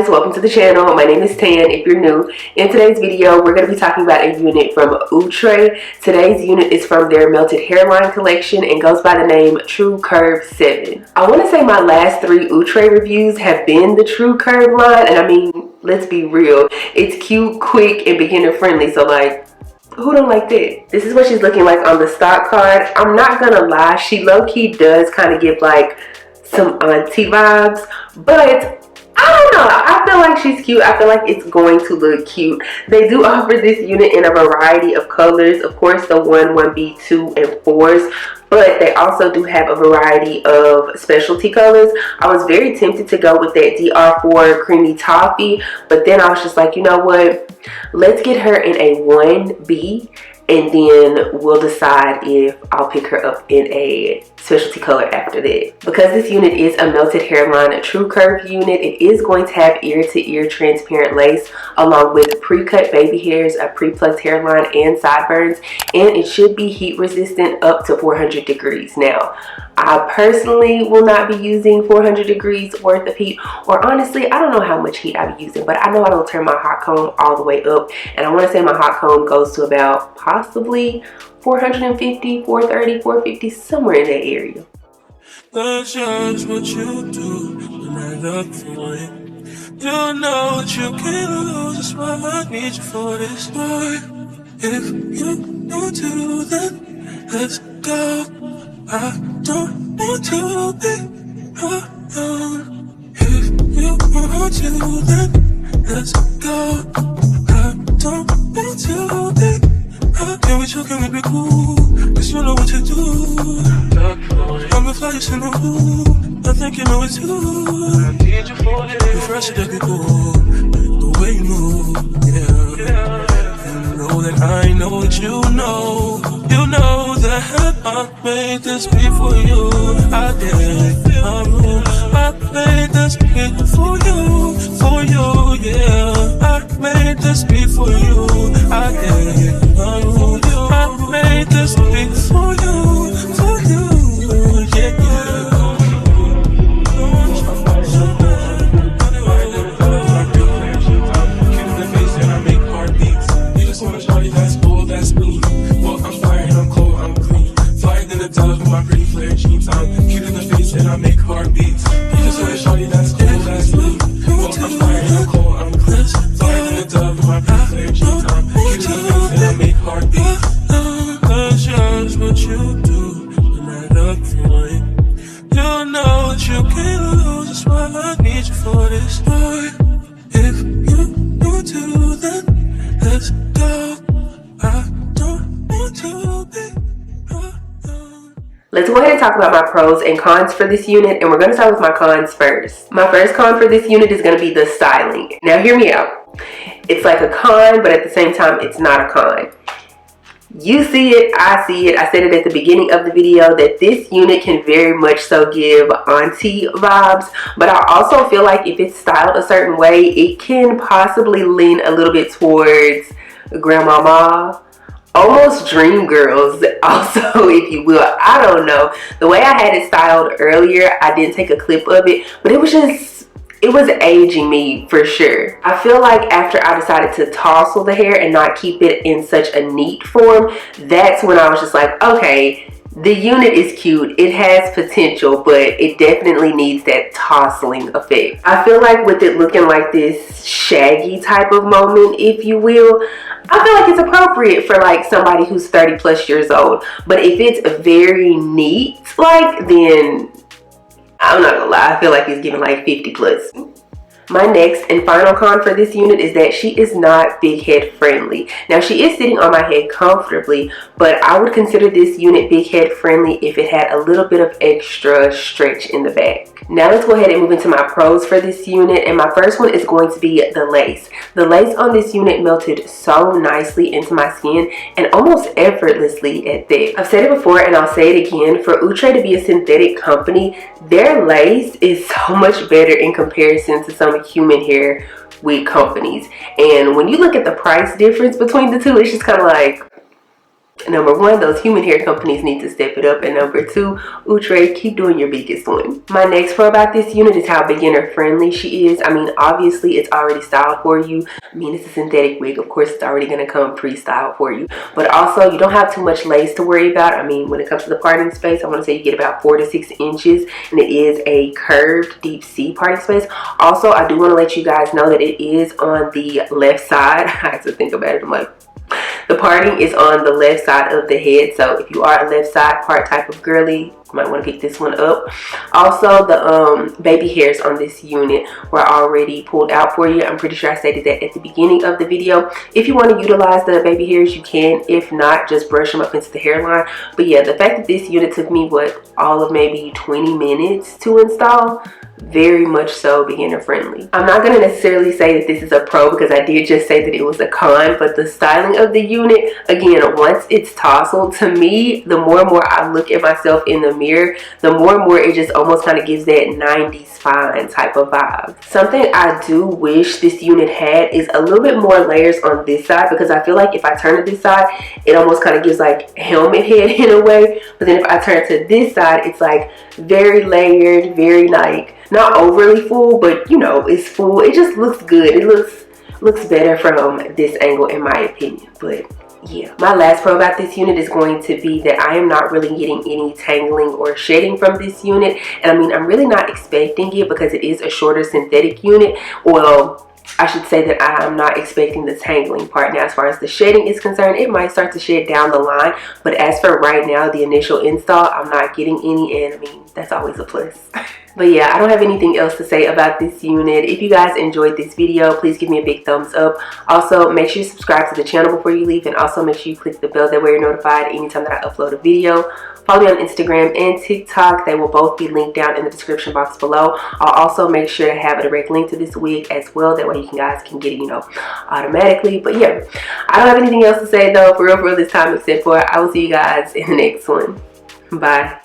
guys, welcome to the channel. My name is Tan if you're new. In today's video, we're going to be talking about a unit from Outre. Today's unit is from their Melted Hairline collection and goes by the name TruCurve 7. I want to say my last 3 Outre reviews have been the TruCurve line, and I mean, let's be real. It's cute, quick, and beginner friendly, so like, who don't like that? This is what she's looking like on the stock card. I'm not gonna lie, she low-key does kind of give like some auntie vibes, but I don't know, I feel like she's cute. I feel like it's going to look cute. They do offer this unit in a variety of colors, of course the 1, 1B, 2, and 4s, but they also do have a variety of specialty colors. I was very tempted to go with that DR4 creamy toffee, but then I was just like, you know what, let's get her in a 1B, and then we'll decide if I'll pick her up in a specialty color after that. Because this unit is a melted hairline, a TruCurve unit, it is going to have ear-to-ear transparent lace along with pre-cut baby hairs, a pre-plucked hairline, and sideburns, and it should be heat resistant up to 400 degrees. Now, I personally will not be using 400 degrees worth of heat, or honestly, I don't know how much heat I'll be using, but I know I don't turn my hot comb all the way up, and I want to say my hot comb goes to about possibly 450, 430, 450, somewhere in that area. That's just what you do when I look for it. You know what you can't lose, that's why I need you for this boy. If you want to, then let's go. I don't want to be alone. If you want to, then let's go. I don't want to be alone. Can we chill, can we be cool? Cause you know what you do. I'm a flash in the room, I think you know it too. You're fresh and you cool, the way you move, yeah. You know that I know that you know. You know that I made this beat for you. I did, I made this beat for you, yeah. I made this beat for you. I did, I made this beat for you, yeah, yeah. My pretty flare jeans, I'm cute in the face and I make heartbeats. You just want a shawty that's cool, that's me. Well, I'm fire, I'm cold, I'm clean. Fire in the dove with my pretty flare jeans, I'm cute in the face and I make heartbeats. That's just what you do when I look for it. You know what you can't lose, that's why I need you for this boy. If you want to, then let's go. I don't want to be. Let's go ahead and talk about my pros and cons for this unit, and we're going to start with my cons first. My first con for this unit is going to be the styling. Now hear me out. It's like a con, but at the same time it's not a con. You see it, I see it. I said it at the beginning of the video that this unit can very much so give auntie vibes, but I also feel like if it's styled a certain way, it can possibly lean a little bit towards grandmama, almost dream girls also, if you will. I don't know, the way I had it styled earlier, I didn't take a clip of it, but it was aging me for sure. I feel like after I decided to tousle the hair and not keep it in such a neat form, that's when I was just like, okay, the unit is cute, it has potential, but it definitely needs that tousling effect. I feel like with it looking like this shaggy type of moment, if you will, I feel like it's appropriate for like somebody who's 30 plus years old. But if it's very neat, like, then I'm not gonna lie, I feel like it's giving like 50 plus. My next and final con for this unit is that she is not big head friendly. Now she is sitting on my head comfortably, but I would consider this unit big head friendly if it had a little bit of extra stretch in the back. Now let's go ahead and move into my pros for this unit, and my first one is going to be the lace. The lace on this unit melted so nicely into my skin and almost effortlessly at that. I've said it before and I'll say it again, for Outre to be a synthetic company, their lace is so much better in comparison to some human hair wig companies. And when you look at the price difference between the two, it's just kind of like, Number one, those human hair companies need to step it up. And number two, Outre, keep doing your biggest one. My next pro about this unit is how beginner friendly she is. I mean, obviously it's already styled for you. I mean, it's a synthetic wig. Of course, it's already going to come pre-styled for you. But also, you don't have too much lace to worry about. I mean, when it comes to the parting space, I want to say you get about 4 to 6 inches. And it is a curved deep C parting space. Also, I do want to let you guys know that it is on the left side. I had to think about it. I'm like, the parting is on the left side of the head, so if you are a left side part type of girly, you might want to pick this one up. Also, the baby hairs on this unit were already pulled out for you. I'm pretty sure I stated that at the beginning of the video. If you want to utilize the baby hairs, you can. If not, just brush them up into the hairline. But yeah, the fact that this unit took me, what, all of maybe 20 minutes to install, very much so beginner friendly. I'm not going to necessarily say that this is a pro because I did just say that it was a con, but the styling of the unit, again, once it's tousled, to me, the more and more I look at myself in the mirror, the more and more it just almost kind of gives that 90s fine type of vibe. Something I do wish this unit had is a little bit more layers on this side, because I feel like if I turn to this side, it almost kind of gives like helmet head in a way, but then if I turn to this side, it's like very layered, very like not overly full, but you know, it's full. It just looks good. It looks better from this angle in my opinion. But yeah, my last pro about this unit is going to be that I am not really getting any tangling or shedding from this unit. And I mean, I'm really not expecting it because it is a shorter synthetic unit. Well, I should say that I'm not expecting the tangling part. Now, as far as the shedding is concerned, it might start to shed down the line. But as for right now, the initial install, I'm not getting any. And I mean, that's always a plus. But yeah, I don't have anything else to say about this unit. If you guys enjoyed this video, please give me a big thumbs up. Also, make sure you subscribe to the channel before you leave, and also make sure you click the bell, that way you're notified anytime that I upload a video. Follow me on Instagram and TikTok. They will both be linked down in the description box below. I'll also make sure to have a direct link to this wig as well. That way you guys can get it, you know, automatically. But yeah, I don't have anything else to say though, for real this time, except for I will see you guys in the next one. Bye.